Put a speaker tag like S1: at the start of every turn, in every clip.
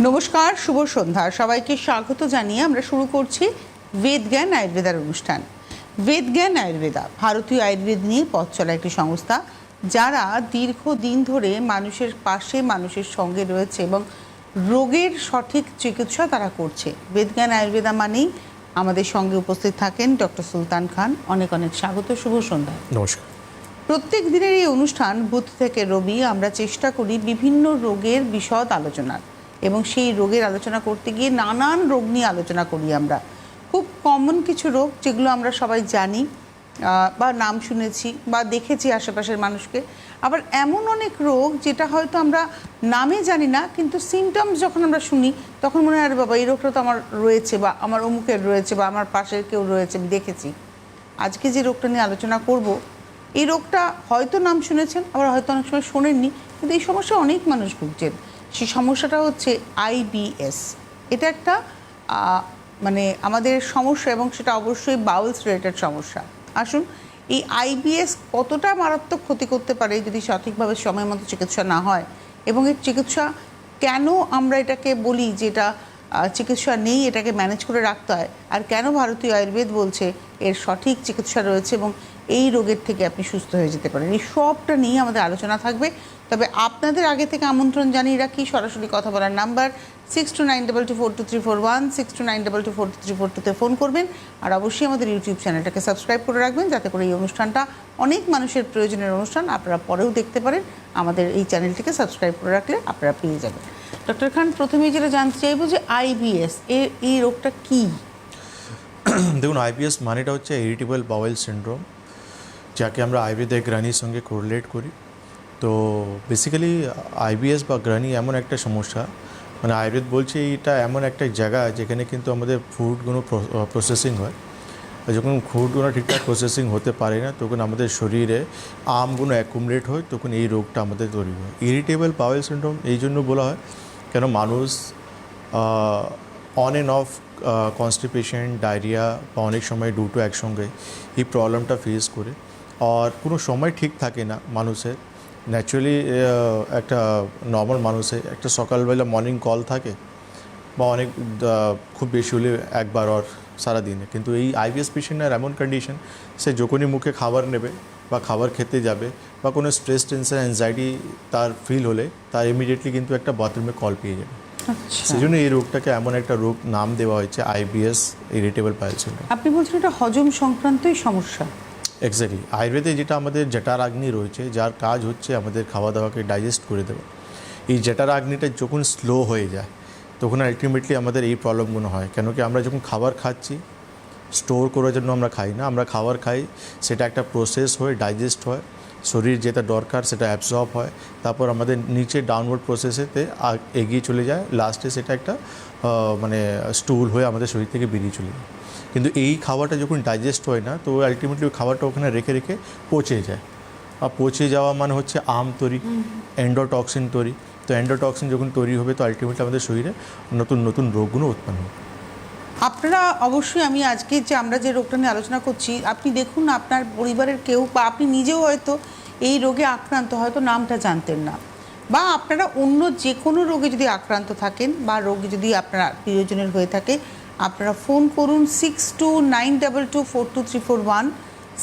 S1: নমস্কার, শুভ সন্ধ্যা। সবাইকে স্বাগত জানিয়ে আমরা শুরু করছি বেদজ্ঞান আয়ুর্বেদার অনুষ্ঠান। বেদজ্ঞান আয়ুর্বেদা ভারতীয় আয়ুর্বেদ নিয়ে পথ চলা একটি সংস্থা, যারা দীর্ঘদিন ধরে মানুষের পাশে, মানুষের সঙ্গে রয়েছে এবং রোগের সঠিক চিকিৎসা তারা করছে। বেদজ্ঞান আয়ুর্বেদা মানেই আমাদের সঙ্গে উপস্থিত থাকেন ডক্টর সুলতান খান। অনেক অনেক স্বাগত, শুভ সন্ধ্যা।
S2: নমস্কার।
S1: প্রত্যেক দিনের এই অনুষ্ঠান বুধ থেকে রবি আমরা চেষ্টা করি বিভিন্ন রোগের বিশদ আলোচনার, এবং সেই রোগের আলোচনা করতে গিয়ে নানান রোগ নিয়ে আলোচনা করি আমরা। খুব কমন কিছু রোগ যেগুলো আমরা সবাই জানি বা নাম শুনেছি বা দেখেছি আশেপাশের মানুষকে, আবার এমন অনেক রোগ যেটা হয়তো আমরা নামে জানি না, কিন্তু সিমটমস যখন আমরা শুনি তখন মনে হয় আরে বাবা এই রোগটা তো আমার রয়েছে, বা আমার অমুকের রয়েছে, বা আমার পাশের কেউ রয়েছে, আমি দেখেছি। আজকে যে রোগটা নিয়ে আলোচনা করব, এই রোগটা হয়তো নাম শুনেছেন, আবার হয়তো অনেক সময় শোনেননি, কিন্তু এই সমস্যা অনেক মানুষ ভুগছেন। সেই সমস্যাটা হচ্ছে আইবিএস। এটা একটা মানে আমাদের সমস্যা, এবং সেটা অবশ্যই বাউলস রিলেটেড সমস্যা। আসুন, এই আইবিএস কতটা মারাত্মক ক্ষতি করতে পারে যদি সঠিকভাবে সময় মতো চিকিৎসা না হয়, এবং এর চিকিৎসা কেন আমরা এটাকে বলি যে এটা চিকিৎসা নেই, এটাকে ম্যানেজ করে রাখতে হয়, আর কেন ভারতীয় আয়ুর্বেদ বলছে এর সঠিক চিকিৎসা রয়েছে এবং এই রোগের থেকে আপনি সুস্থ হয়ে যেতে পারেন, এই সবটা নিয়ে আমাদের আলোচনা থাকবে। তবে আপনাদের আগে থেকে আমন্ত্রণ জানিয়ে রাখি, সরাসরি কথা বলার নাম্বার 6292242341, 6292242342-তে ফোন করবেন। আর অবশ্যই আমাদের ইউটিউব চ্যানেলটাকে সাবস্ক্রাইব করে রাখবেন, যাতে করে এই অনুষ্ঠানটা অনেক মানুষের প্রয়োজনের অনুষ্ঠান আপনারা পরেও দেখতে পারেন। আমাদের এই চ্যানেলটিকে সাবস্ক্রাইব করে রাখলে আপনারা পেয়ে যাবেন। ডক্টর খান, প্রথমেই যেটা জানতে চাইবো যে আইবিএস এই রোগটা কী?
S2: দেখুন, আইবিএস মানেটা হচ্ছে ইরিটেবল বাউল সিন্ড্রোম, যাকে আমরা আয়ুর্বেদের গ্রানির সঙ্গে কোরিলেট করি। তো বেসিক্যালি আইবিএস বা গ্রানি এমন একটা সমস্যা, মানে আয়ুর্বেদ বলছে এটা এমন একটা জায়গা যেখানে কিন্তু আমাদের ফুডগুলো প্রসেসিং হয়। আর যখন ফুডগুলো ঠিকঠাক প্রসেসিং হতে পারে না, তখন আমাদের শরীরে আমগুলো অ্যাকুমুলেট হয়, তখন এই রোগটা আমাদের তৈরি হয়। ইরিটেবল বাউল সিন্ড্রোম এই জন্য বলা হয়, কেন মানুষ on and of constipation, diarrhoea বা অনেক সময় দুটো একসঙ্গে এই প্রবলেমটা ফেস করে, আর কোনো সময় ঠিক থাকে না মানুষের। ন্যাচুরালি একটা নর্মাল মানুষের একটা সকালবেলা মর্নিং কল থাকে, বা অনেক খুব বেশি হলে একবার আর সারাদিনে। কিন্তু এই আইবিএস পেশেন্টের এমন কন্ডিশন, সে যখনই মুখে খাবার নেবে বা খাবার খেতে যাবে বা কোনো স্ট্রেস, টেনশন, অ্যাংজাইটি তার ফিল হলে, তার ইমিডিয়েটলি কিন্তু একটা বাথরুমে কল পেয়ে যাবে। সেই জন্য এই রোগটাকে এমন একটা রোগ নাম দেওয়া হয়েছে আইবিএস, ইরিটেবল বাউল সিন্ড্রোম।
S1: আপনি বলছেন এটা হজম সংক্রান্তই সমস্যা?
S2: এক্স্যাক্টলি। আয়ুর্বেদে যেটা আমাদের জঠরাগ্নি রয়েছে, যার কাজ হচ্ছে আমাদের খাওয়া দাওয়াকে ডাইজেস্ট করে দেওয়া, এই জঠরাগ্নিটা যখন স্লো হয়ে যায় তখন আলটিমেটলি আমাদের এই প্রবলেমগুলো হয়। কেন কি আমরা যখন খাবার খাচ্ছি, স্টোর করার জন্য আমরা খাই না, আমরা খাবার খাই, সেটা একটা প্রসেস হয়ে ডাইজেস্ট হয়, শরীর যেটা দরকার সেটা অ্যাবজর্ব হয়, তারপর আমাদের নিচে ডাউনওয়ার্ড প্রসেসেতে এগিয়ে চলে যায়, লাস্টে সেটা একটা মানে স্টুল হয়ে আমাদের শরীর থেকে বেরিয়ে চলে যায়। কিন্তু এই খাবারটা যখন ডাইজেস্ট হয় না, তো আলটিমেটলি ওই খাবারটা ওখানে রেখে রেখে পচে যায়। আর পচে যাওয়া মানে হচ্ছে আম তৈরি, এন্ডোটক্সিন তৈরি। তো এন্ডোটক্সিন যখন তৈরি হবে, তো আলটিমেটলি আমাদের শরীরে নতুন নতুন রোগগুলো উৎপন্ন হবে।
S1: আপনারা অবশ্যই, আমি আজকে যে আমরা যে রোগটা নিয়ে আলোচনা করছি, আপনি দেখুন আপনার পরিবারের কেউ বা আপনি নিজেও হয়তো এই রোগে আক্রান্ত, হয়তো নামটা জানতেন না, বা আপনারা অন্য যে কোনো রোগে যদি আক্রান্ত থাকেন বা রোগ যদি আপনার প্রিয়জনের হয়ে থাকে, আপনারা ফোন করুন 6292242341,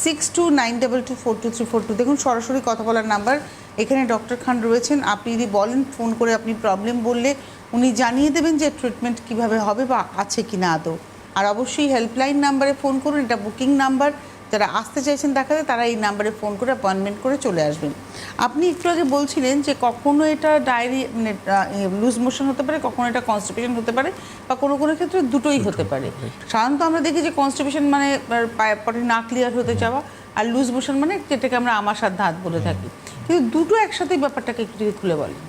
S1: 6292242342। দেখুন, সরাসরি কথা বলার নাম্বার। এখানে ডক্টর খান রয়েছেন, আপনি যদি বলেন, ফোন করে আপনি প্রবলেম বললে উনি জানিয়ে দেবেন যে ট্রিটমেন্ট কিভাবে হবে বা আছে কি না আদৌ। আর অবশ্যই হেল্পলাইন নাম্বারে ফোন করুন, এটা বুকিং নাম্বার। যারা আসতে চাইছেন দেখাতে, তারা এই নাম্বারে ফোন করে অ্যাপয়েন্টমেন্ট করে চলে আসবেন। আপনি একটু আগে বলছিলেন যে কখনো এটা মানে লুজ মোশন হতে পারে, কখনো এটা কনস্টিপেশন হতে পারে, বা কোনো কোনো ক্ষেত্রে দুটোই হতে পারে। সাধারণত আমরা দেখি যে কনস্টিপেশন মানে পটি না ক্লিয়ার হতে যাওয়া, আর লুজ মোশন মানে যেটাকে আমরা আমার সাথে হাত বলে থাকি, কিন্তু দুটো একসাথে ব্যাপারটাকে একটু যদি খুলে বলেন।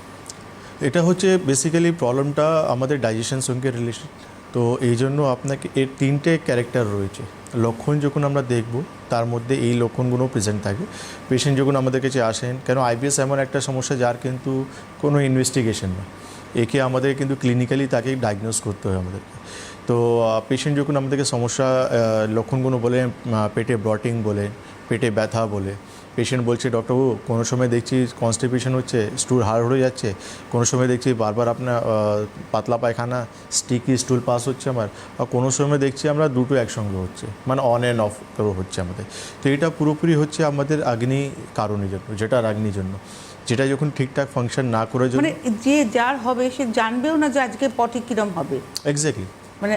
S2: এটা হচ্ছে বেসিক্যালি প্রবলেমটা আমাদের ডাইজেশন সঙ্গে রিলেটেড। তো এই জন্য আপনাকে এর তিনটে ক্যারেক্টার রয়েছে। লক্ষণ যখন আমরা দেখব, তার মধ্যে এই লক্ষণগুলো প্রেজেন্ট থাকে। পেশেন্ট যখন আমাদের কাছে আসেন, কেন আইবিএস এমন একটা সমস্যা যার কিন্তু কোনো ইনভেস্টিগেশন না, একে আমাদের কিন্তু ক্লিনিক্যালি তাকে ডায়াগনোজ করতে হয় আমাদেরকে। তো পেশেন্ট যখন আমাদেরকে সমস্যা লক্ষণগুলো বলে, পেটে ব্লটিং বলে, পেটে ব্যথা বলে, পেশেন্ট বলছে ডক্টরবাবু কোনো সময় দেখছি কনস্টিপেশন হচ্ছে, স্টুল হার্ড হয়ে যাচ্ছে, কোনো সময় দেখছি বারবার আপনার পাতলা পায়খানা, স্টিকি স্টুল পাস হচ্ছে আমার, আর কোনো সময় দেখছি আমরা দুটো একসঙ্গে হচ্ছে, মানে অন অ্যান্ড অফ করে হচ্ছে আমাদের। তো এটা পুরোপুরি হচ্ছে আমাদের আগ্নি কারণের জন্য, যেটা রাগ্নির জন্য, যেটা যখন ঠিকঠাক ফাংশন না করে জন্য
S1: মানে যে যার হবে সে জানবেও না যে আজকে পটি কিরম হবে।
S2: এক্স্যাক্টলি
S1: মানে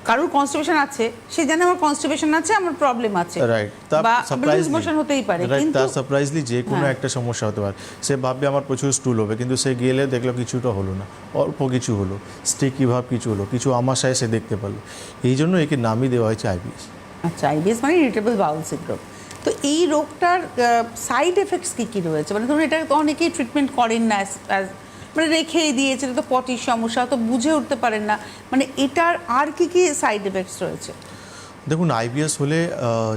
S1: কারোর কনস্টিপেশন আছে, সে জানে আমার কনস্টিপেশন আছে, আমার প্রবলেম আছে,
S2: রাইট। তার
S1: বা লুজ
S2: সারপ্রাইজলি
S1: মোশন হতেই পারে,
S2: রাইট,
S1: কিন্তু
S2: তার সারপ্রাইজলি যে কোনো
S1: হ্যাঁ।
S2: একটা সমস্যা হতে পারে। সে ভাববে আমার প্রচুর স্টুল হবে, কিন্তু সে গেলে দেখলো কিছুটা হলো না, অল্প কিছু হলো, স্টিকি ভাব কিছু হলো, কিছু আমাশায় সে দেখতে পেলো। এই জন্য একে নামই দেওয়া হয়েছে আইবিএস।
S1: আচ্ছা, আইবিএস মানে ইরিটেবল বাউল সিনড্রোম। তো এই রোগটার সাইড এফেক্টস কী কী রয়েছে? মানে ধরুন এটা তো অনেকেই ট্রিটমেন্ট করেন না, মানে রেখেই দিয়েছে, তো পটির সমস্যা তো বুঝে উঠতে পারেন না, মানে এটার আর কি কি সাইড এফেক্টস রয়েছে?
S2: দেখুন, আইবিএস হলে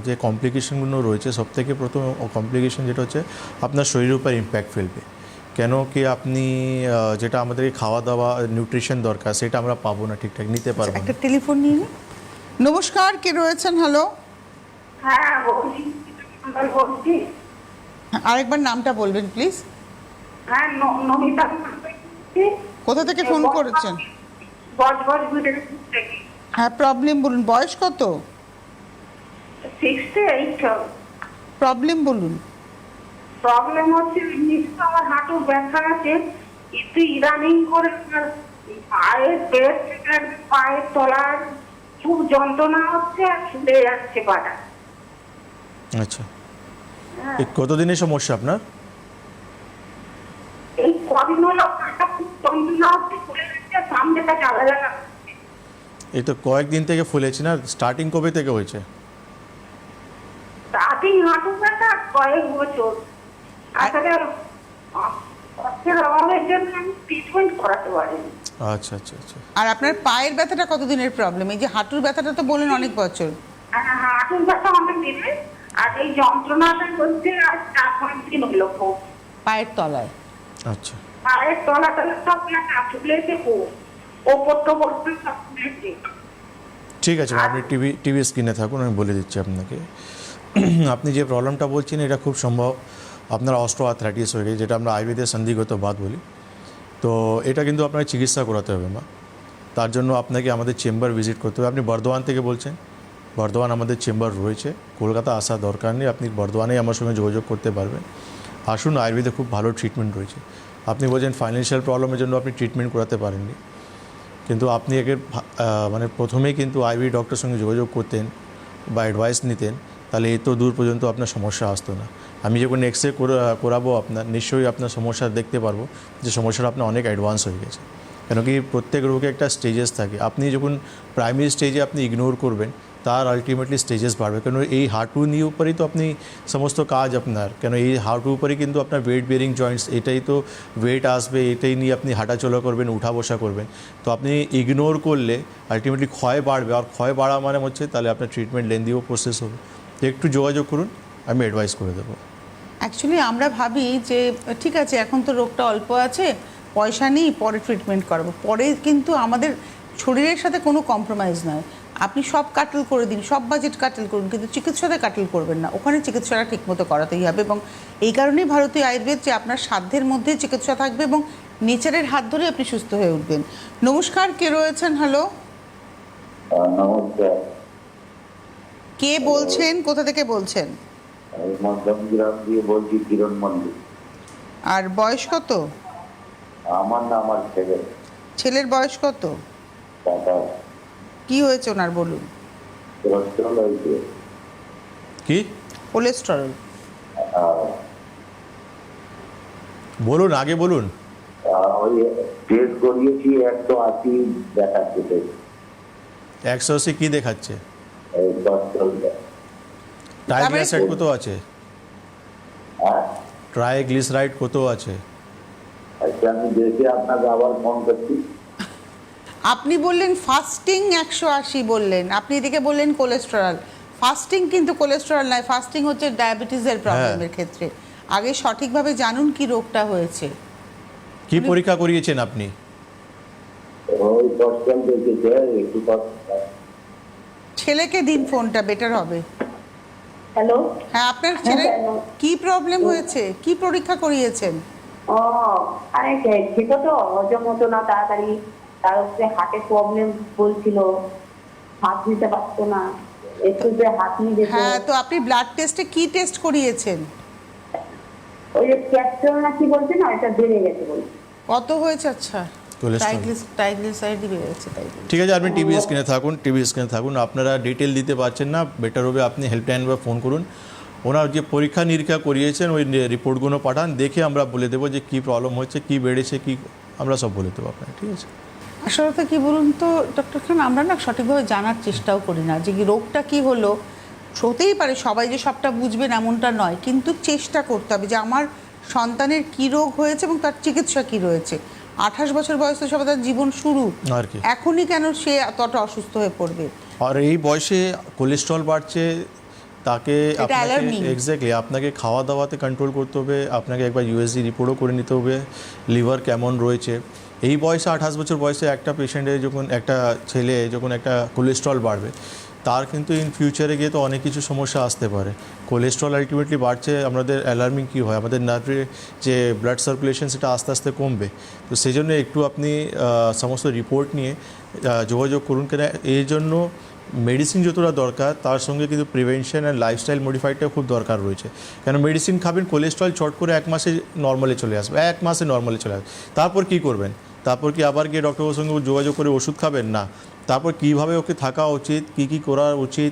S2: যে কমপ্লিকেশনগুলো রয়েছে, সবথেকে প্রথম কমপ্লিকেশন যেটা হচ্ছে আপনার শরীরের উপর ইম্প্যাক্ট ফেলবে। কেন কি আপনি যেটা আমাদেরকে খাওয়া দাওয়া নিউট্রিশন দরকার সেটা আমরা পাবো না, ঠিকঠাক নিতে পারবো
S1: একটা
S2: না।
S1: টেলিফোন নিয়ে নিন। নমস্কার, কে রয়েছেন? হ্যালো,
S3: হ্যাঁ বলছি, বলছি।
S1: আরেকবার নামটা বলবেন প্লিজ।
S3: হ্যাঁ নমিতা বলছি।
S1: কোথা থেকে ফোন করেছেন?
S3: বজবজ ভিডিও থেকে।
S1: হ্যাঁ, প্রবলেম বলুন। বয়স কত?
S3: 68।
S1: প্রবলেম বলুন।
S3: প্রবলেম হচ্ছে নিশ্চয় আমার হাঁটু ব্যথা আছে, কিন্তু ইদানিং করে আমার পায়ের পেট থেকে পায়ের তলার খুব যন্ত্রণা হচ্ছে আর ফুলে যাচ্ছে পাটা।
S2: আচ্ছা, এই কতদিনের সমস্যা আপনার?
S3: এই কদিন হলো পাটা খুব যন্ত্রণা হচ্ছে, ফুলে যাচ্ছে, সামনেটা জ্বালা জ্বালা করছে।
S2: এই তো কয়েকদিন থেকে ফুলেছে না? স্টার্টিং কবে থেকে হয়েছে?
S3: স্টার্টিং হাঁটু ব্যথা কয়েক বছর। আসলে অর্থের অভাবের জন্য আমি ট্রিটমেন্ট করাতে পারিনি।
S2: আচ্ছা আচ্ছা আচ্ছা।
S1: আর আপনার পায়ের ব্যথাটা কতদিনের প্রবলেম? এই যে হাঁটুর ব্যথাটা তো বললেন অনেক বছর।
S3: আর হাঁটুর ব্যথা অনেক দিনে, আর এই যন্ত্রণাটা হচ্ছে আর 4-5 দিন হলো খুব।
S1: পায়ের তলায়?
S2: আচ্ছা,
S3: পায়ের তলা তলা সব ব্যথা ফুলেছে খুব, ওপর টোপর সব ফুলেছে।
S2: ঠিক আছে, আপনি টিভি স্ক্রিনে থাকুন, আমি বলে দিচ্ছি আপনাকে। আপনি যে প্রবলেমটা বলছেন এটা খুব সম্ভব আপনার অস্ট্রো আর্থ্রাইটিস হয়ে গেছে, যেটা আমরা আয়ুর্বেদের সন্ধিগত বাত বলি। তো এটা কিন্তু আপনাকে চিকিৎসা করাতে হবে মা। তার জন্য আপনাকে আমাদের চেম্বার ভিজিট করতে হবে। আপনি বর্ধমান থেকে বলছেন? বর্ধমান আমাদের চেম্বার রয়েছে, কলকাতা আসার দরকার নেই, আপনি বর্ধমানেই আমার সঙ্গে যোগাযোগ করতে পারবেন। আসুন, আয়ুর্বেদে খুব ভালো ট্রিটমেন্ট রয়েছে। আপনি বলছেন ফাইন্যান্সিয়াল প্রবলেমের জন্য আপনি ট্রিটমেন্ট করাতে পারেননি, কিন্তু আপনি একে মানে প্রথমেই কিন্তু আয়ুর্বেদিক ডক্টরের সঙ্গে যোগাযোগ করতেন বা অ্যাডভাইস নিতেন, তাহলে এত দূর পর্যন্ত আপনার সমস্যা আসতো না। আমি যখন এক্স রে করাবো আপনার, নিশ্চয়ই আপনার সমস্যা দেখতে পারবো যে সমস্যাটা আপনার অনেক অ্যাডভান্স হয়ে গেছে। কেন কি প্রত্যেক রোগে একটা স্টেজেস থাকে, আপনি যখন প্রাইমারি স্টেজে আপনি ইগনোর করবেন, তার আলটিমেটলি স্টেজেস বাড়বে। কেন এই হাঁটু নিয়ে উপরেই তো আপনি সমস্ত কাজ আপনার, কেন এই হাঁটুর উপরেই কিন্তু আপনার ওয়েট বেয়ারিং জয়েন্টস, এটাই তো ওয়েট আসবে, এটাই নিয়ে আপনি হাঁটাচলা করবেন, উঠা বসা করবেন। তো আপনি ইগনোর করলে আলটিমেটলি ক্ষয় বাড়বে, আর ক্ষয় বাড়া মানে হচ্ছে তাহলে আপনার ট্রিটমেন্ট লেন্দিও প্রসেস হবে। তো একটু যোগাযোগ করুন, আমি অ্যাডভাইস করে দেবো।
S1: অ্যাকচুয়ালি আমরা ভাবি যে ঠিক আছে এখন তো রোগটা অল্প আছে, পয়সা নেই, পরে ট্রিটমেন্ট করাবো, পরে কিন্তু আমাদের শরীরের সাথে কোনো কম্প্রোমাইজ নয়। আপনি সব কাটেল করে দিন, সব বাজেট কাটেল করুন, কিন্তু চিকিৎসাতে কাটেল করবেন না, ওখানে চিকিৎসাটা ঠিকমতো করাতেই হবে। এবং এই কারণেই ভারতীয় আয়ুর্বেদ যে আপনার সাধ্যের মধ্যে চিকিৎসা থাকবে এবং নেচারের হাত ধরে আপনি সুস্থ হয়ে উঠবেন। নমস্কার, কে রয়েছেন? হ্যালো,
S4: নমস্কার।
S1: কে বলছেন? কোথা থেকে বলছেন?
S4: আমি মধ্যমগ্রাম দিয়ে বলছি, কিরণ মন্দির।
S1: আর বয়স কত?
S4: আমার নাম আর ছেলে
S1: ছেলের বয়স কত?
S4: টাটা
S1: কি হয়েছে ওনার বলুন?
S4: কোলেস্ট্রল হয়েছে।
S2: কি
S1: কোলেস্টেরল?
S2: বলুন, আগে বলুন।
S4: ওই টেস্ট করিয়েছি, 180 দেখাচ্ছে।
S2: 180 কী দেখাচ্ছে?
S4: এই কোলেস্ট্রলটা।
S2: ট্রাইগ্লিসারাইড কত আছে?
S4: হ্যাঁ,
S2: ট্রাইগ্লিসারাইড কত আছে?
S4: আচ্ছা আমি দেখে আপনাকে আবার ফোন করছি।
S1: আপনি বললেন ফাস্টিং 180 বললেন, আপনি এদিকে বললেন কোলেস্টেরল। ফাস্টিং কিন্তু কোলেস্টেরল নয়, ফাস্টিং হচ্ছে ডায়াবেটিসের প্রবলেমের ক্ষেত্রে। আগে সঠিকভাবে জানুন কি রোগটা হয়েছে।
S2: কি পরীক্ষা করিয়েছেন আপনি?
S4: ওই কোলেস্ট্রল দেখেছে একটু।
S1: ছেলেকে দিন ফোনটা, বেটার হবে।
S3: হ্যালো।
S1: হ্যাঁ, আপনার ছেলে কি প্রবলেম হয়েছে, কি পরীক্ষা করিয়েছেন?
S3: ও আরে খেতে তো হজম হতো না তাড়াতাড়ি, তার হচ্ছে হার্টে প্রবলেম বলছিল, হাত দিতে পারতো না, একটু যে হাত নিয়ে যেত।
S1: হ্যাঁ, তো আপনি ব্লাড টেস্টে কি টেস্ট করিয়েছেন?
S3: ওই যে ক্যাপসুল না কি বলছে না, এটা বেড়ে গেছে বলছে।
S1: কত হয়েছে? আচ্ছা,
S2: কোলেস্ট্রল।
S1: ট্রাইগ্লিসারাইড বেড়ে গেছে, তাই বলছি।
S2: ঠিক আছে, আপনি টিভি স্ক্রিনে থাকুন। আপনারা ডিটেল দিতে পারছেন না, বেটার হবে আপনি হেল্পলাইন বা ফোন করুন। ওনার যে পরীক্ষা নিরীক্ষা করিয়েছেন ওই রিপোর্টগুলো পাঠান, দেখে আমরা বলে দেবো যে কী প্রবলেম হচ্ছে, কী বেড়েছে, কী আমরা সব বলে দেবো আপনাকে, ঠিক আছে?
S1: আসলে কি বলুন তো ডক্টর খান, আমরা না সঠিকভাবে জানার চেষ্টাও করি না যে কি রোগটা কি হলো। হতেই পারে সবাই যে সবটা বুঝবেন এমনটা নয়, কিন্তু চেষ্টা করতে হবে যে আমার সন্তানের কি রোগ হয়েছে এবং তার চিকিৎসা কি রয়েছে। 28 বছর বয়স তো সবাই তার জীবন শুরু,
S2: আর কি।
S1: এখনই কেন সে এতটা অসুস্থ হয়ে পড়বে?
S2: আর এই বয়সে কোলেস্ট্রল বাড়ছে, তাকে
S1: এটা alarming।
S2: এক্স্যাক্টলি আপনাকে খাওয়া দাওয়াতে কন্ট্রোল করতে হবে, আপনাকে একবার ইউএসজি রিপোর্টও করে নিতে হবে লিভার কেমন রয়েছে। এই বয়সে 28 বছর বয়সে একটা পেশেন্টের যখন একটা ছেলে যখন একটা কোলেস্ট্রল বাড়বে, তার কিন্তু ইন ফিউচারে গিয়ে তো অনেক কিছু সমস্যা আসতে পারে। কোলেস্ট্রল আলটিমেটলি বাড়ছে, আমাদের অ্যালার্মিং কী হয়, আমাদের নার্ভের যে ব্লাড সার্কুলেশন সেটা আস্তে আস্তে কমবে। তো সেই জন্য একটু আপনি সমস্ত রিপোর্ট নিয়ে যোগাযোগ করুন, কেন এই জন্য মেডিসিন যতটা দরকার তার সঙ্গে কিন্তু প্রিভেনশন অ্যান্ড লাইফস্টাইল মডিফাইডটা খুব দরকার রয়েছে। কেন মেডিসিন খাবেন, কোলেস্ট্রল চট করে 1 মাসে নর্মালে চলে আসবে, 1 মাসে নর্মালে চলে আসবে। তারপর কি করবেন? তারপর কি আবার গিয়ে ডক্টরের সঙ্গে যোগাযোগ করে ওষুধ খাবেন? না। তারপর কীভাবে ওকে থাকা উচিত, কী করা উচিত,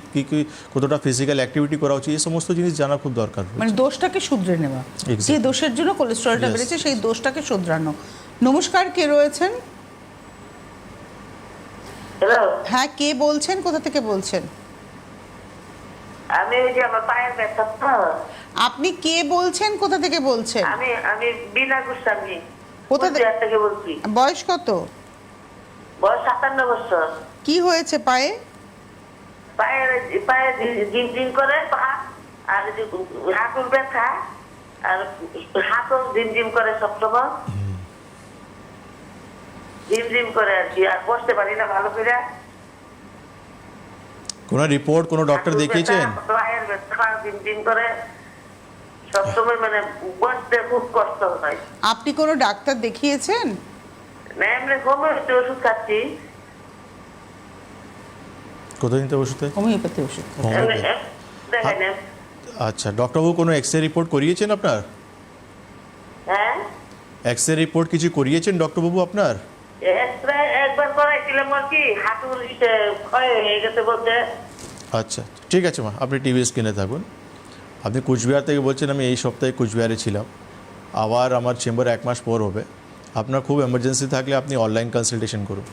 S2: কতটা ফিজিক্যাল অ্যাক্টিভিটি করা উচিত, এই সমস্ত জিনিস জানা খুব দরকার রয়েছে।
S1: মানে দোষটাকে শুধরে নেওয়া, যে দোষের জন্য কোলেস্ট্রলটা
S2: Yes.
S1: বেড়েছে সেই দোষটাকে শুধরানো। নমস্কার, কে রয়েছেন?
S3: হ্যালো,
S1: হ্যাঁ, কে বলছেন, কোথা থেকে বলছেন?
S3: আমি ওই যে আমার পায়ের ব্যথা তো।
S1: আপনি কে বলছেন, কোথা থেকে বলছেন?
S3: আমি বিনা গোস্বামী
S1: কোথা
S3: থেকে বলছি।
S1: বয়স কত?
S3: বয়স 57 বছর।
S1: কি হয়েছে পায়ে?
S3: পায়ে ঝিমঝিম করে পা, আর যে হাঁটুর ব্যথা, আর হাতও ঝিমঝিম করে সবসময়, ঝিমঝিম করে আর কি, আর বসতে পারি না ভালো করে।
S2: কোনো রিপোর্ট, কোনো ডক্টর দেখিয়েছেন?
S3: পায়ের ব্যথা ঝিমঝিম করে সবসময়, মানে বসতে খুব কষ্ট হয়।
S1: আপনি কোনো ডাক্তার দেখিয়েছেন?
S3: না, এমনি হোমিওপ্যাথি ওষুধ খাচ্ছি।
S2: কতদিন তো ওষুধে?
S1: হোমিওপ্যাথি ওষুধ।
S3: দেখাই না।
S2: আচ্ছা, ডক্টরবাবু কোনো এক্স রে রিপোর্ট করিয়েছেন আপনার?
S3: হ্যাঁ,
S2: এক্স রে রিপোর্ট কিছু করিয়েছেন ডক্টরবাবু আপনার?
S3: এক্সরে একবার করাইছিলাম আর কি, হাঁটুর ক্ষয় হয়ে গেছে বলতে।
S2: আচ্ছা, ঠিক আছে মা, আপনি টিভি স্ক্রিনে থাকুন। আপনি কুচবিহার থেকে বলছেন, আমি এই সপ্তাহে কুচবিহারে ছিলাম, আবার আমার চেম্বার 1 মাস পর হবে। আপনার খুব এমার্জেন্সি থাকলে আপনি অনলাইন কনসালটেশন করুন,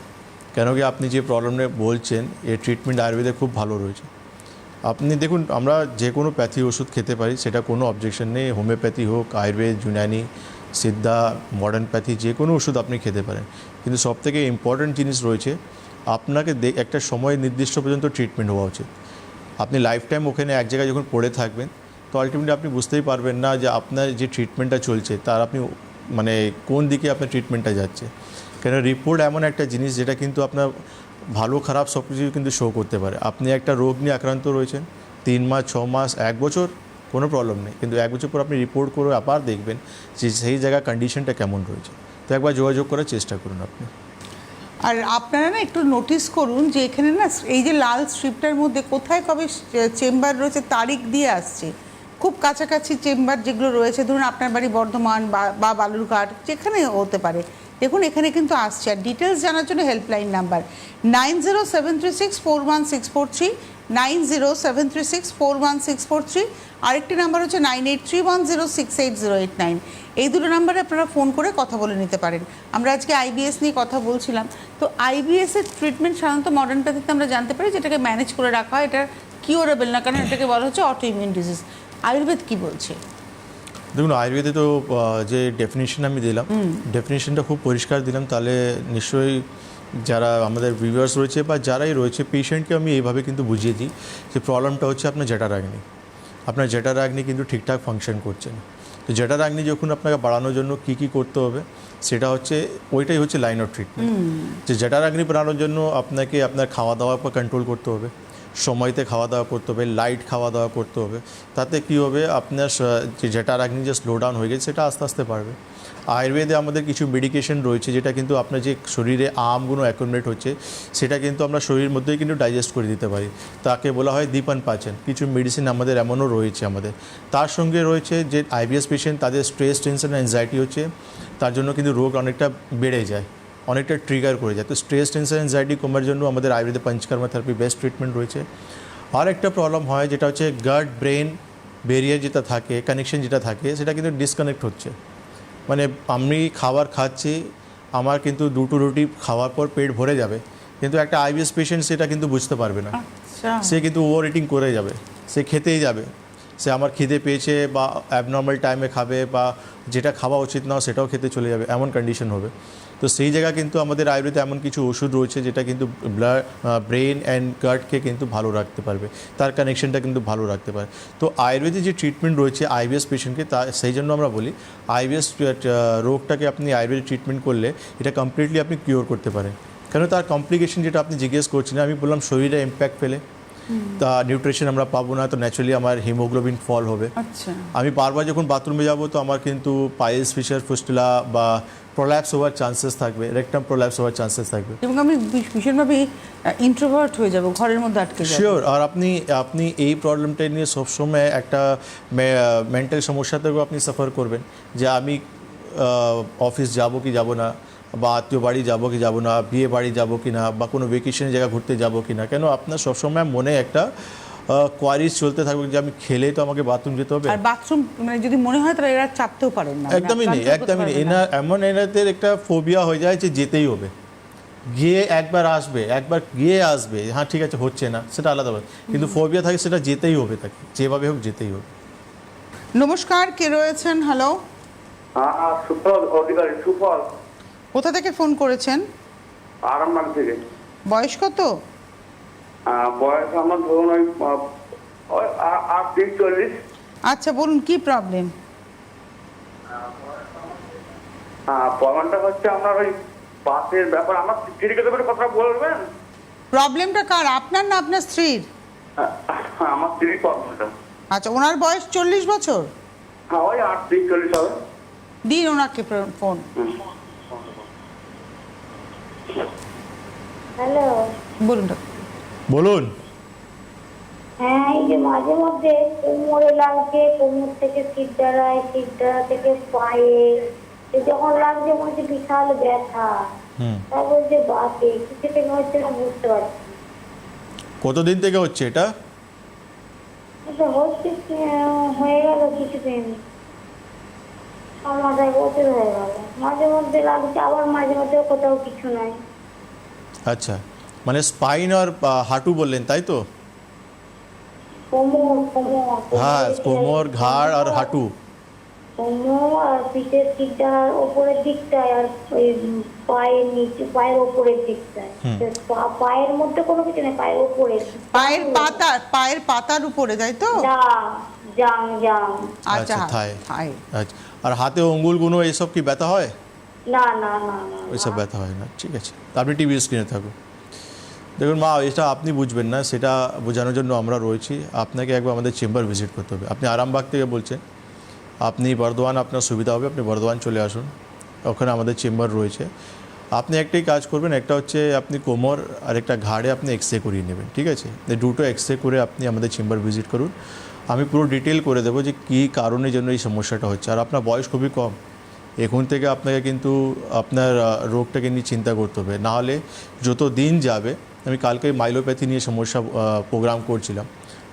S2: কেন কি আপনি যে প্রবলেম নিয়ে বলছেন এর ট্রিটমেন্ট আয়ুর্বেদে খুব ভালো রয়েছে। আপনি দেখুন, আমরা যে কোনো প্যাথি ওষুধ খেতে পারি, সেটা কোনো অবজেকশন নেই। হোমিওপ্যাথি হোক, আয়ুর্বেদ, ইউনানি, সিদ্ধা, মডার্ন প্যাথি, যে কোনো ওষুধ আপনি খেতে পারেন। কিন্তু সবথেকে ইম্পর্ট্যান্ট জিনিস রয়েছে, আপনাকে একটা সময় নির্দিষ্ট পর্যন্ত ট্রিটমেন্ট হওয়া উচিত। আপনি লাইফ টাইম ওখানে এক জায়গায় যখন পড়ে থাকবেন, তো আলটিমেটলি আপনি বুঝতেই পারবেন না যে আপনার যে ট্রিটমেন্টটা চলছে তার আপনি মানে কোন দিকে আপনার ট্রিটমেন্টটা যাচ্ছে। কেন রিপোর্ট এমন একটা জিনিস যেটা কিন্তু আপনার ভালো খারাপ সব কিছু কিন্তু শো করতে পারে। আপনি একটা রোগ নিয়ে আক্রান্ত রয়েছেন 3 মাস, 6 মাস, 1 বছর, কোনো প্রবলেম নেই, কিন্তু 1 বছর পর আপনি রিপোর্ট করে আবার দেখবেন যে সেই জায়গায় কন্ডিশনটা কেমন রয়েছে। তো একবার যোগাযোগ করার চেষ্টা করুন আপনি।
S1: আর আপনারা না একটু নোটিস করুন যে এখানে না এই যে লাল স্ট্রিপটার মধ্যে কোথায় কবে চেম্বার রয়েছে তারিখ দিয়ে আসছে। খুব কাছাকাছি চেম্বার যেগুলো রয়েছে, ধরুন আপনার বাড়ি বর্ধমান বা বালুরঘাট, যেখানে হতে পারে, দেখুন এখানে কিন্তু আসছে। আর ডিটেলস জানার জন্য হেল্পলাইন নাম্বার 9073641643, 9073641643। আরেকটি নাম্বার হচ্ছে 9831068089। এই দুটো নাম্বারে আপনারা ফোন করে কথা বলে নিতে পারেন। আমরা আজকে আইবিএস নিয়ে কথা বলছিলাম, তো আইবিএসের ট্রিটমেন্ট সাধারণত মডার্ন প্যাথিতে আমরা জানতে পারি যেটাকে ম্যানেজ করে রাখা হয়, এটা কিউরেবল না, কারণ এটাকে বলা হচ্ছে অটো ইমিউন ডিজিজ। আয়ুর্বেদ কি বলছে?
S2: দেখুন, আয়ুর্বেদে তো যে ডেফিনিশন আমি দিলাম, ডেফিনিশনটা খুব পরিষ্কার দিলাম, তাহলে নিশ্চয়ই যারা আমাদের ভিউয়ার্স রয়েছে বা যারাই রয়েছে, পেশেন্টকে আমি এইভাবে কিন্তু বুঝিয়ে দিই যে প্রবলেমটা হচ্ছে আপনার জেঠারাগ্নি। আপনার জেঠারাগ্নি কিন্তু ঠিকঠাক ফাংশন করছে না। তো জেঠারাগ্নি যখন আপনাকে বাড়ানোর জন্য কী করতে হবে, সেটা হচ্ছে ওইটাই হচ্ছে লাইন অফ ট্রিটমেন্ট। যে জেঠারাগ্নি বাড়ানোর জন্য আপনাকে আপনার খাওয়া দাওয়ার উপর কন্ট্রোল করতে হবে, সময়তে খাওয়া দাওয়া করতে হবে, লাইট খাওয়া দাওয়া করতে হবে। তাতে কী হবে, আপনার যে জেটারাগ্নি যে স্লো ডাউন হয়ে গেছে সেটা আস্তে আস্তে পারবে। আয়ুর্বেদে আমাদের কিছু মেডিকেশন রয়েছে যেটা কিন্তু আপনার যে শরীরে আমগুলো অ্যাকুমুলেট হচ্ছে সেটা কিন্তু আমরা শরীরের মধ্যেই কিন্তু ডাইজেস্ট করে দিতে পারি, তাকে বলা হয় দীপন পাচন। কিছু মেডিসিন আমাদের এমনও রয়েছে আমাদের। তার সঙ্গে রয়েছে যে আইবিএস পেশেন্ট, তাদের স্ট্রেস, টেনশন, অ্যাংজাইটি হচ্ছে, তার জন্য কিন্তু রোগ অনেকটা বেড়ে যায়, অনেকটা ট্রিগার করে যায়। তো স্ট্রেস, টেনশন, অ্যাংজাইটি কমার জন্য আমাদের আয়ুর্বেদে পঞ্চকর্মা থেরাপি বেস্ট ট্রিটমেন্ট রয়েছে। আর একটা প্রবলেম হয় যেটা হচ্ছে গাট ব্রেন ব্যারিয়ার যেটা থাকে, কানেকশন যেটা থাকে, সেটা কিন্তু ডিসকানেক্ট হচ্ছে। মানে আমি খাবার খাচ্ছি, আমার কিন্তু দুটো রুটি খাওয়ার পর পেট ভরে যাবে, কিন্তু একটা আইবিএস পেশেন্ট সেটা কিন্তু বুঝতে পারবে না।
S1: আচ্ছা,
S2: সে কিন্তু ওভার ইটিং করে যাবে, সে খেতেই যাবে, সে আমার খিদে পেয়েছে বা অ্যাবনর্মাল টাইমে খাবে বা যেটা খাওয়া উচিত না সেটাও খেতে চলে যাবে, এমন কন্ডিশন হবে। তো সেই জায়গা কিন্তু আমাদের আয়ুর্বেদে এমন কিছু ওষুধ রয়েছে যেটা কিন্তু ব্রেন অ্যান্ড গাটকে কিন্তু ভালো রাখতে পারবে, তার কানেকশনটা কিন্তু ভালো রাখতে পারে। তো আয়ুর্বেদে যে ট্রিটমেন্ট রয়েছে আইবিএস পেশেন্টকে, তা সেই জন্য আমরা বলি আইবিএস রোগটাকে আপনি আয়ুর্বেদিক ট্রিটমেন্ট করলে এটা কমপ্লিটলি আপনি কিওর করতে পারেন। কেন তার কমপ্লিকেশন যেটা আপনি জিজ্ঞেস করছেন, আমি বললাম শরীরে ইম্প্যাক্ট ফেলে, তা নিউট্রিশন আমরা পাবো না, তো ন্যাচুরালি আমার হিমোগ্লোবিন ফল হবে।
S1: আচ্ছা,
S2: আমি বারবার যখন বাথরুমে যাব তো আমার কিন্তু পাইলস, ফিশার, ফুস্টুলা বা প্রোল্যাপস হওয়ার চান্সেস থাকবে, রেকটাম প্রোল্যাপস হওয়ার চান্সেস থাকবে।
S1: এবং আমি ভীষণভাবে ইন্ট্রোভার্ট হয়ে যাব, ঘরের মধ্যে আটকে যাব।
S2: শিওর। আর আপনি এই প্রবলেমটা নিয়ে সবসময় একটা মেন্টাল সমস্যা থেকেও আপনি সাফার করবেন যে আমি অফিস যাব কি যাব না, বা আত্মীয় বাড়ি যাব কি যাব না, বিয়ে বাড়ি যাব কি না, বা কোনো ভেকেশনের জায়গা ঘুরতে যাব কি না। কেন আপনার সবসময় মনে একটা কোয়ারিজ চলতে থাকবে যে আমি খেলে তো আমাকে বাথরুম যেতে হবে।
S1: আর বাথরুম মানে যদি মনে হয় তাহলে এরা চাপতেও পারেন না,
S2: একদমই নেই, একদমই নেই। এনাদের একটা ফোবিয়া হয়ে যায় যে যেতেই হবে, গিয়ে একবার আসবে, একবার গিয়ে আসবে, হ্যাঁ ঠিক আছে হচ্ছে না সেটা আলাদা ব্যাপার, কিন্তু ফোবিয়া থাকে সেটা যেতেই হবে, তাকে যেভাবে হোক যেতেই হবে।
S1: নমস্কার, কে রয়েছেন? হ্যালো,
S4: হ্যাঁ, সুফল অধিকারী, সুফল।
S1: কোথা থেকে ফোন করেছেন?
S4: আরামবাগ থেকে।
S1: বয়স কত?
S4: বয়স আমার ধরুন ওই 38-40।
S1: আচ্ছা, বলুন কি প্রবলেম?
S4: প্রবলেমটা হচ্ছে আপনার ওই বাসের ব্যাপার। আমার স্ত্রীকে তো কথা বলবেন।
S1: প্রবলেমটা কার, আপনার না আপনার স্ত্রীর?
S4: আমার স্ত্রীর প্রবলেমটা।
S1: আচ্ছা, ওনার বয়স 40 বছর?
S4: হ্যাঁ, ওই 38-40 হবে।
S1: দিন ওনাকে ফোন।
S3: হ্যালো,
S1: বলুন।
S2: বলুন।
S3: হ্যাঁ, এই যে মাঝে মধ্যে কোমরে লাগছে, কোমর থেকে শিরদাঁড়ায়, শিরদাঁড়া থেকে পায়ে, যখন লাগছে মনে হচ্ছে বিশাল ব্যথা। তারপর যে বাসে কিছু থেকে হচ্ছে না বুঝতে পারছি।
S2: কতদিন থেকে হচ্ছে এটা?
S3: এটা হচ্ছে হয়ে গেল কিছুদিন, 6 বছর হয়ে গেল। মাঝে মধ্যে লাগছে, আবার মাঝে মধ্যে কোথাও কিছু নাই।
S2: আচ্ছা, মানে স্পাইন আর হাঁটু বললেন তাই তো?
S3: কোমর
S2: হ্যাঁ, কোমর, ঘাড় আর হাঁটু।
S3: কোমর আর পিঠের শিরদাঁড়ার ওপরের দিকটায়, আর ওই পায়ের নিচে, পায়ের ওপরের দিকটায়। পায়ের মধ্যে কোনো কিছু নেই, পায়ের ওপরে,
S1: পায়ের পাতার উপরে, তাই তো?
S3: জাং।
S1: আচ্ছা,
S2: থাই।
S1: থাই।
S2: আচ্ছা, আর হাতে অঙ্গুলগুলো এইসব কি ব্যথা হয়?
S3: না।
S2: ওইসব ব্যথা হয় না, ঠিক আছে। আপনি টিভি স্ক্রিনে থাকুন। দেখুন মা, এটা আপনি বুঝবেন না, সেটা বোঝানোর জন্য আমরা রয়েছি। আপনাকে একবার আমাদের চেম্বার ভিজিট করতে হবে। আপনি আরামবাগ থেকে বলছেন, আপনি বর্ধমান, আপনার সুবিধা হবে, আপনি বর্ধমান চলে আসুন, ওখানে আমাদের চেম্বার রয়েছে। আপনি একটাই কাজ করবেন, একটা হচ্ছে আপনি কোমর আর একটা ঘাড়ে আপনি এক্সরে করিয়ে নেবেন, ঠিক আছে? এই দুটো এক্সরে করে আপনি আমাদের চেম্বার ভিজিট করুন, আমি পুরো ডিটেল করে দেবো যে কী কারণের জন্য এই সমস্যাটা হচ্ছে। আর আপনার বয়স খুবই কম, এখন থেকে আপনাকে কিন্তু আপনার রোগটাকে নিয়ে চিন্তা করতে হবে, নাহলে যত দিন যাবে। আমি কালকে মাইলোপ্যাথি নিয়ে সমস্যা প্রোগ্রাম করছিলাম,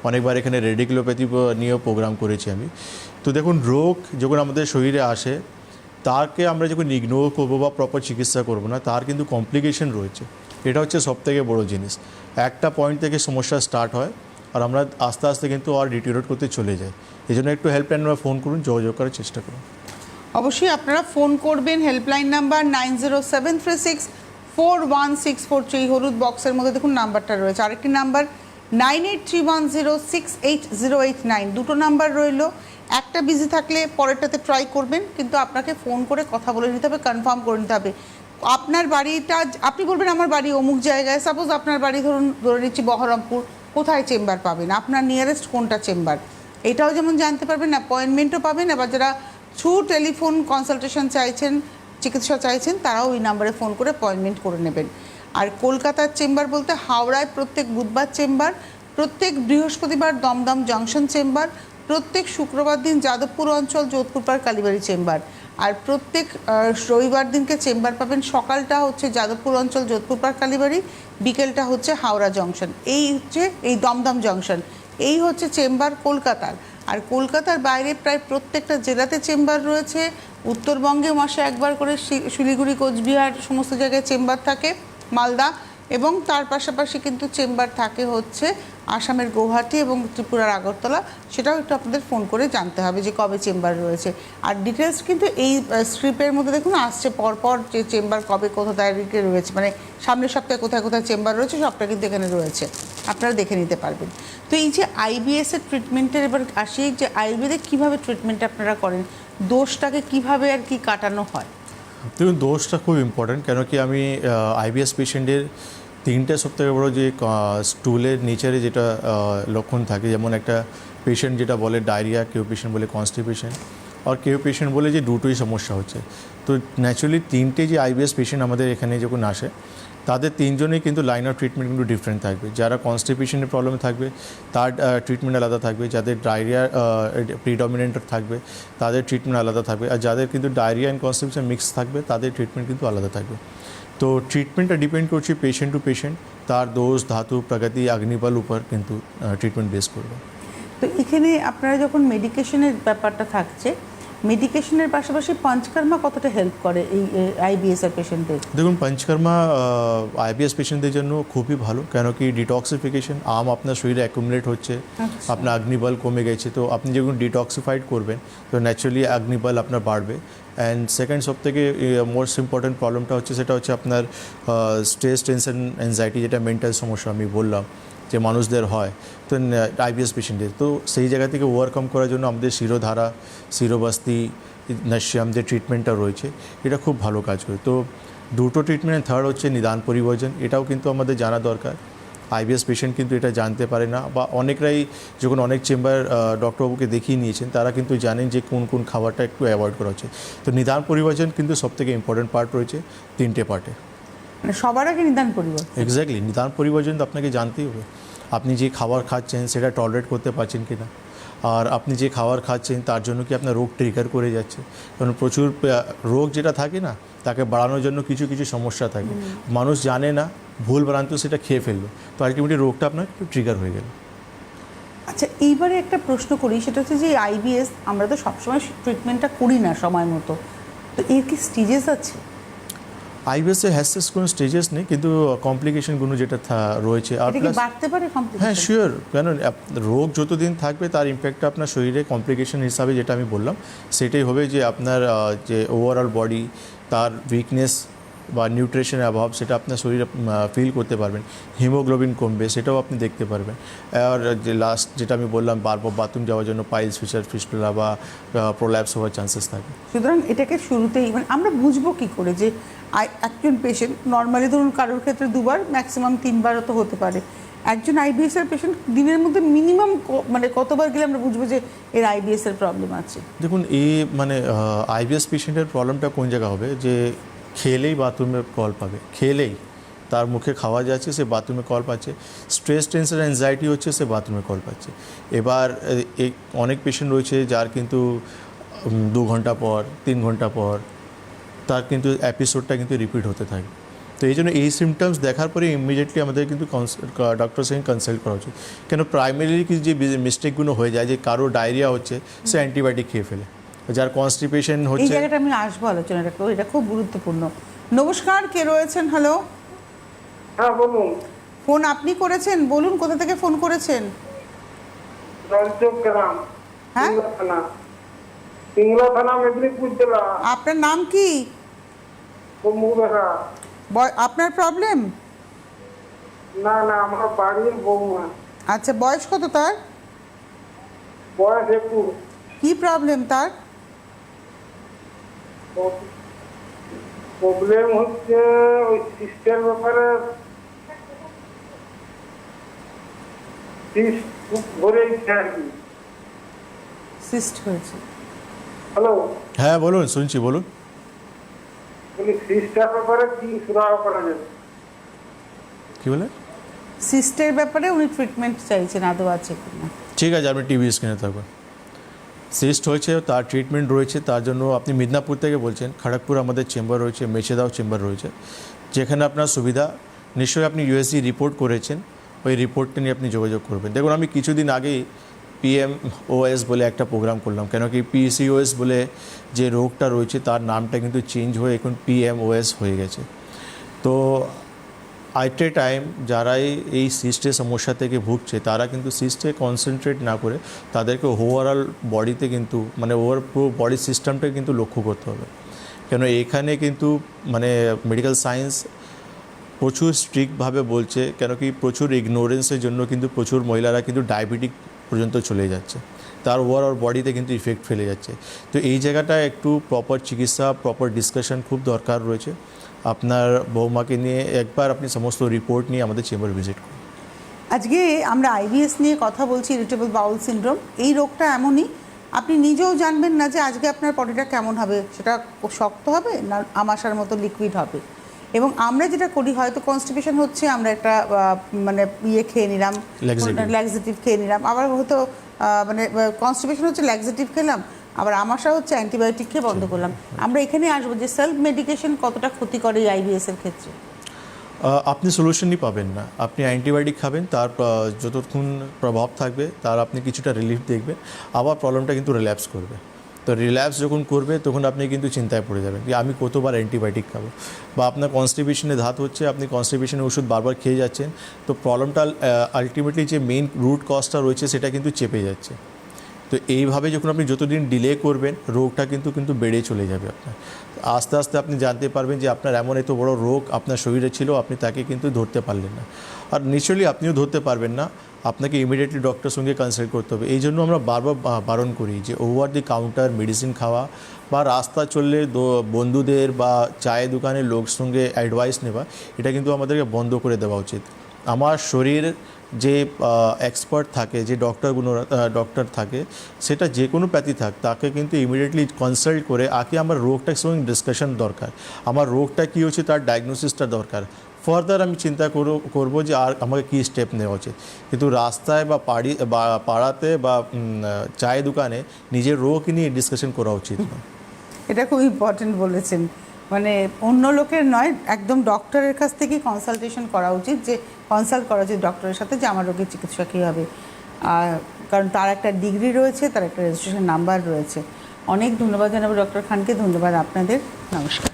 S2: অনেকবার এখানে রেডিকুলোপ্যাথি নিয়েও প্রোগ্রাম করেছি আমি। তো দেখুন, রোগ যখন আমাদের শরীরে আসে, তাকে আমরা যখন ইগনোর করবো বা প্রপার চিকিৎসা করবো না, তার কিন্তু কমপ্লিকেশন রয়েছে। এটা হচ্ছে সবথেকে বড় জিনিস। একটা পয়েন্ট থেকে সমস্যা স্টার্ট হয়, আর আমরা আস্তে আস্তে কিন্তু আর ডিটেরিওরেট করতে চলে যাই। এই জন্য একটু হেল্পলাইন নাম্বার ফোন করুন, যোগাযোগ করার চেষ্টা করুন।
S1: অবশ্যই আপনারা ফোন করবেন, হেল্পলাইন নাম্বার 9073641643, হলুদ বক্সের মধ্যে দেখুন নাম্বারটা রয়েছে। আরেকটি নাম্বার 9831068089, দুটো নাম্বার রইল। একটা বিজি থাকলে পরেরটাতে ট্রাই করবেন, কিন্তু আপনাকে ফোন করে কথা বলে নিতে হবে, কনফার্ম করে নিতে হবে। আপনার বাড়িটা, আপনি বলবেন আমার বাড়ি অমুক জায়গায়, সাপোজ আপনার বাড়ি ধরে নিচ্ছি বহরমপুর, কোথায় চেম্বার পাবেন, আপনার নিয়ারেস্ট কোনটা চেম্বার, এটাও যেমন জানতে পারবেন, অ্যাপয়েন্টমেন্টও পাবেন। আবার যারা থ্রু টেলিফোন কনসালটেশন চাইছেন, চিকিৎসা চাইছেন, তারাও ওই নাম্বারে ফোন করে অ্যাপয়েন্টমেন্ট করে নেবেন। আর কলকাতার চেম্বার বলতে হাওড়ায় প্রত্যেক বুধবার চেম্বার, প্রত্যেক বৃহস্পতিবার দমদম জংশন চেম্বার, প্রত্যেক শুক্রবার দিন যাদবপুর অঞ্চল যোধপুর পার্ক কালীবাড়ি চেম্বার, আর প্রত্যেক রবিবার দিনকে চেম্বার পাবেন। সকালটা হচ্ছে যাদবপুর অঞ্চল যোধপুর পার্ক কালীবাড়ি, বিকেলটা হচ্ছে হাওড়া জংশন, এই দমদম জংশন, এই হচ্ছে চেম্বার কলকাতার। আর কলকাতার বাইরে প্রায় প্রত্যেকটা জেলাতে চেম্বার রয়েছে। উত্তরবঙ্গে মাসে একবার করে শিলিগুড়ি, কোচবিহার সমস্ত জায়গায় চেম্বার থাকে, মালদা, এবং তার পাশাপাশি কিন্তু চেম্বার থাকে হচ্ছে আসামের গৌহাটি এবং ত্রিপুরার আগরতলা। সেটাও একটু আপনাদের ফোন করে জানতে হবে যে কবে চেম্বার রয়েছে। আর ডিটেলস কিন্তু এই স্ক্রিপ্টের মধ্যে দেখুন আসছে পরপর, যে চেম্বার কবে কোথা তারিখে রয়েছে, মানে সামনের সপ্তাহে কোথায় কোথায় চেম্বার রয়েছে সবটা কিন্তু এখানে রয়েছে, আপনারা দেখে নিতে পারবেন। তো এই যে আইবিএসের ট্রিটমেন্টের এবার আসি, যে আয়ুর্বেদে কীভাবে ট্রিটমেন্ট আপনারা করেন, দোষটাকে কিভাবে আর কি কাটানো হয়?
S2: দেখুন, দোষটা খুব ইম্পর্ট্যান্ট, কেন কি আমি আইবিএস পেশেন্টের 3টে সবথেকে বড়ো যে স্টুলের নেচারে যেটা লক্ষণ থাকে, যেমন একটা পেশেন্ট যেটা বলে ডায়রিয়া, কেউ পেশেন্ট বলে কনস্টিপেশন, আর কেউ পেশেন্ট বলে যে দুটোই সমস্যা হচ্ছে। তো ন্যাচুরালি 3টে যে আইবিএস পেশেন্ট আমাদের এখানে যখন আসে, তাদের 3জনেই কিন্তু লাইন অফ ট্রিটমেন্ট কিন্তু ডিফারেন্ট থাকবে। যারা কনস্টিপেশনের প্রবলেম থাকবে তার ট্রিটমেন্ট আলাদা থাকবে, যাদের ডায়রিয়া প্রিডমিনেন্ট থাকবে তাদের ট্রিটমেন্ট আলাদা থাকবে, আর যাদের কিন্তু ডায়রিয়া অ্যান্ড কনস্টিপেশন মিক্স থাকবে তাদের ট্রিটমেন্ট কিন্তু আলাদা থাকবে। তো ট্রিটমেন্টটা ডিপেন্ড করছে পেশেন্ট টু পেশেন্ট, তার দোষ, ধাতু, প্রগতি, অগ্নিবল উপর কিন্তু ট্রিটমেন্ট বেস করবে।
S1: তো এখানে আপনারা যখন মেডিকেশনের ব্যাপারটা থাকছে, মেডিকেশনের পাশাপাশি পঞ্চকর্মা কতটা হেল্প করে এই আইবিএসের পেশেন্টদের?
S2: দেখুন, পঞ্চকর্মা আইবিএস পেশেন্টদের জন্য খুবই ভালো, কেন কি ডিটক্সিফিকেশন আপনার শরীরে অ্যাকুমুলেট হচ্ছে, আপনার অগ্নিবল কমে গেছে, তো আপনি যখন ডিটক্সিফাইড করবেন তো ন্যাচারালি অগ্নিবল আপনার বাড়বে। অ্যান্ড সেকেন্ড সবথেকে মোস্ট ইম্পর্ট্যান্ট প্রবলেমটা হচ্ছে সেটা হচ্ছে আপনার স্ট্রেস, টেনশন, অ্যাংজাইটি, যেটা মেন্টাল সমস্যা আমি বললাম যে মানুষদের হয়, তো আইবিএস পেশেন্টের, তো সেই জায়গা থেকে ওভারকাম করার জন্য আমাদের শিরোধারা, শিরোবস্তি, নস্যম যে ট্রিটমেন্টটা রয়েছে এটা খুব ভালো কাজ করে। তো দুটো ট্রিটমেন্ট, থার্ড হচ্ছে নিদান পরিবর্জন, এটাও কিন্তু আমাদের জানা দরকার। আইবিএস পেশেন্ট কিন্তু এটা জানতে পারে না, বা অনেকরাই যখন অনেক চেম্বার ডক্টরবাবুকে দেখিয়ে নিয়েছেন তারা কিন্তু জানেন যে কোন কোন খাবারটা একটু অ্যাভয়েড করা হচ্ছে। তো নিদান পরিবর্জন কিন্তু সবথেকে ইম্পর্টেন্ট পার্ট রয়েছে 3টে পার্টে।
S1: মানে সবার আগে নিদান পরিবর্তন।
S2: এক্স্যাক্টলি, নিদান পরিবর্জন তো আপনাকে জানতেই হবে, আপনি যে খাবার খাচ্ছেন সেটা টলারেট করতে পারছেন কি না, আর আপনি যে খাবার খাচ্ছেন তার জন্য কি আপনার রোগ ট্রিগার করে যাচ্ছে। কারণ প্রচুর রোগ যেটা থাকে না, তাকে বাড়ানোর জন্য কিছু কিছু সমস্যা থাকে, মানুষ জানে না, ভুল ভ্রান্ত সেটা খেয়ে ফেললো, তো আলটিমেটলি রোগটা আপনার একটু ট্রিগার হয়ে গেল।
S1: আচ্ছা, এইবারে একটা প্রশ্ন করি, সেটা হচ্ছে যে আইবিএস আমরা তো সবসময় ট্রিটমেন্টটা করি না সময় মতো, তো এর কি স্টেজেস আছে?
S2: আইবিএসে হ্যাসেস কোনো স্টেজেস নেই, কিন্তু কমপ্লিকেশনগুলো যেটা রয়েছে আর
S1: এটা কি
S2: প্লাস,
S1: বাড়তে পারে কমপ্লিকেশন?
S2: হ্যাঁ শিওর, কেন রোগ যতদিন থাকবে তার ইম্প্যাক্টটা আপনার শরীরে কমপ্লিকেশন হিসাবে যেটা আমি বললাম সেটাই হবে, যে আপনার যে ওভারঅল বডি, তার উইকনেস বা নিউট্রিশনের অভাব সেটা আপনার শরীরে ফিল করতে পারবেন, হিমোগ্লোবিন কমবে সেটাও আপনি দেখতে পারবেন। আর যে লাস্ট যেটা আমি বললাম, বারবার বাথরুম যাওয়ার জন্য পাইলস, ফিস্টুলা বা প্রোল্যাপস হওয়ার চান্সেস থাকে।
S1: সুতরাং এটাকে শুরুতেই, মানে আমরা বুঝবো কি করে যে একজন পেশেন্ট নর্মালি ধরুন কারোর ক্ষেত্রে 2বার, ম্যাক্সিমাম 3বারও তো হতে পারে, একজন আইবিএসের পেশেন্ট দিনের মধ্যে মিনিমাম মানে কতবার গেলে আমরা বুঝবো যে এর আইবিএসের প্রবলেম আছে?
S2: দেখুন, এই মানে আইবিএস পেশেন্টের প্রবলেমটা কোন জায়গা হবে, যে খেলেই বাথরুমে কল পাবে, খেলেই তার মুখে খাওয়া যাচ্ছে সে বাথরুমে কল পাচ্ছে, স্ট্রেস, টেনশন, অ্যাংজাইটি হচ্ছে সে বাথরুমে কল পাচ্ছে। এবার অনেক পেশেন্ট রয়েছে যার কিন্তু 2 ঘন্টা পর, 3 ঘন্টা পর তার কিন্তু এপিসোডটা কিন্তু রিপিট হতে থাকে। তো এই জন্য এই সিমটমস দেখার পরে ইমিডিয়েটলি আমাদের কিন্তু ডক্টরের সঙ্গে কনসাল্ট করা উচিত। কেন প্রাইমারিলি যে মিস্টেকগুলো হয়ে যায়, যে কারো ডায়রিয়া হচ্ছে সে অ্যান্টিবায়োটিক খেয়ে ফেলে, যার কনস্টিপেশন
S1: এই
S2: হচ্ছে।
S1: জায়গাটা আমি আসবো আলোচনাটা, এটা খুব গুরুত্বপূর্ণ। নমস্কার, কে রয়েছেন? হ্যালো,
S3: হ্যাঁ বলুন।
S1: ফোন আপনি করেছেন, বলুন কোথা থেকে ফোন করেছেন?
S3: গ্রাম,
S1: হ্যাঁ,
S3: সিংলা থানা, মেদিনীপুর জেলা।
S1: আপনার নাম কি? আপনার প্রবলেম?
S3: না না, আমার বাড়ির বৌমা।
S1: আচ্ছা, বয়স কত তার?
S3: বয়স 21।
S1: কি প্রবলেম তার?
S3: প্রবলেম হচ্ছে ওই সিস্টের ব্যাপারে।
S5: সিস্ট খুব ভরে গেছে আর কি।
S1: সিস্ট হয়েছে।
S5: হ্যালো,
S2: হ্যাঁ বলুন, শুনছি, বলুন।
S5: বলি সিস্টার ব্যাপারে কি সুরাহা করা যাবে?
S2: কী বলে?
S1: সিস্টের ব্যাপারে উনি ট্রিটমেন্ট চাইছেন, আদৌ আছে কিনা।
S2: ঠিক আছে, আপনি টিভি স্ক্রিনে থাকবেন। সিস্ট হয়েছে, তার ট্রিটমেন্ট রয়েছে, তার জন্য আপনি মিদনাপুর থেকে বলছেন, খড়গপুর আমাদের চেম্বার রয়েছে, মেচেদাও চেম্বার রয়েছে, যেখানে আপনার সুবিধা। নিশ্চয়ই আপনি ইউএসজি রিপোর্ট করেছেন, ওই রিপোর্টটা নিয়ে আপনি যোগাযোগ করবেন। দেখুন, আমি কিছুদিন আগেই PMOS বলে একটা প্রোগ্রাম করলাম, কেন কি PCOS বলে যে রোগটা রয়েছে তার নামটা কিন্তু চেঞ্জ হয়ে এখন PMOS হয়ে গেছে। তো এট এ টাইম যারাই এই সিস্টের সমস্যা থেকে ভুগছে তারা কিন্তু সিস্টে কনসেন্ট্রেট না করে তাদেরকে ওভারঅল বডিতে কিন্তু মানে পুরো বডি সিস্টেমটা কিন্তু লক্ষ্য করতে হবে। কেন এখানে কিন্তু মানে মেডিকেল সায়েন্স প্রচুর স্ট্রিক্টভাবে বলছে, কেন কি প্রচুর ইগনোরেন্সের জন্য কিন্তু প্রচুর মহিলারা কিন্তু ডায়াবেটিক পর্যন্ত চলে যাচ্ছে, তার ওভারঅল বডিতে কিন্তু ইফেক্ট ফেলে যাচ্ছে। তো এই জায়গাটা একটু প্রপার চিকিৎসা, প্রপার ডিসকাশন খুব দরকার রয়েছে। আপনার বৌমাকে নিয়ে একবার আপনি সমস্ত রিপোর্ট নিয়ে আমাদের চেম্বার ভিজিট করুন।
S1: আজকে আমরা IBS নিয়ে কথা বলছি, ইরিটেবল বাউল সিনড্রোম। এই রোগটা এমনই, আপনি নিজেও জানবেন না যে আজকে আপনার বডিটা কেমন হবে, সেটা শক্ত হবে না আমাশার মতো লিকুইড হবে। এবং আমরা যেটা করি, হয়তো কনস্টিপেশন হচ্ছে, আমরা একটা মানে খেয়ে নিলাম, ল্যাক্সেটিভ খেয়ে নিলাম, আবার হয়তো মানে কনস্টিপেশন হচ্ছে ল্যাক্সেটিভ খেলাম, আবার আমাশা হচ্ছে অ্যান্টিবায়োটিক খেয়ে বন্ধ করলাম। আমরা এখানে আসবো যে সেলফ মেডিকেশন কতটা ক্ষতি করে এই IBS এর ক্ষেত্রে।
S2: আপনি সলিউশনই পাবেন না। আপনি অ্যান্টিবায়োটিক খাবেন, তার যতক্ষণ প্রভাব থাকবে তার আপনি কিছুটা রিলিফ দেখবেন, আবার প্রবলেমটা কিন্তু রিল্যাপস করবে। তো রিল্যাপস যখন করবে তখন আপনি কিন্তু চিন্তায় পড়ে যাবেন যে আমি কতবার অ্যান্টিবায়োটিক খাবো, বা আপনার কনস্টিপেশনে ধাত হচ্ছে, আপনি কনস্টিপেশনের ওষুধ বারবার খেয়ে যাচ্ছেন, তো প্রবলেমটা আলটিমেটলি যে মেইন রুট কজটা রয়েছে সেটা কিন্তু চেপে যাচ্ছে। তো এইভাবে যখন আপনি যতদিন ডিলে করবেন রোগটা কিন্তু বেড়ে চলে যাবে আপনার। আস্তে আস্তে আপনি জানতে পারবেন যে আপনার এমন এত বড় রোগ আপনার শরীরে ছিল, আপনি তাকে কিন্তু ধরতে পারলেন না, আর নিশ্চয়ই আপনিও ধরতে পারবেন না, আপনাকে ইমিডিয়েটলি ডক্টরের সঙ্গে কনসাল্ট করতে হবে। এই জন্য আমরা বারবার বারণ করি যে ওভার দি কাউন্টার মেডিসিন খাওয়া বা রাস্তা চললে বন্ধুদের বা চায়ের দোকানের লোক সঙ্গে অ্যাডভাইস নেওয়া, এটা কিন্তু আমাদেরকে বন্ধ করে দেওয়া উচিত। আমার শরীর যে এক্সপার্ট থাকে, যে ডক্টর থাকে, সেটা যে কোনো প্যাথি থাক, তাকে কিন্তু ইমিডিয়েটলি কনসাল্ট করে আগে আমার রোগটার সঙ্গে ডিসকাশন দরকার, আমার রোগটা কী হচ্ছে তার ডায়াগনোসিসটা দরকার। ফার্দার আমি চিন্তা করবো যে আর আমাকে কী স্টেপ নেওয়া উচিত। কিন্তু রাস্তায় বা পাড়াতে বা চায়ের দোকানে নিজের রোগ নিয়ে ডিসকাশন করা উচিত না।
S1: এটা খুব ইম্পর্টেন্ট বলেছেন, মানে অন্য লোকের নয়, একদম ডক্টরের কাছ থেকেই কনসালটেশন করা উচিত, যে কনসাল্ট করা উচিত ডক্টরের সাথে যে আমার রোগের চিকিৎসা কী হবে। কারণ তার একটা ডিগ্রি রয়েছে, তার একটা রেজিস্ট্রেশন নাম্বার রয়েছে। অনেক ধন্যবাদ জানাবো ডক্টর খানকে, ধন্যবাদ আপনাদের, নমস্কার।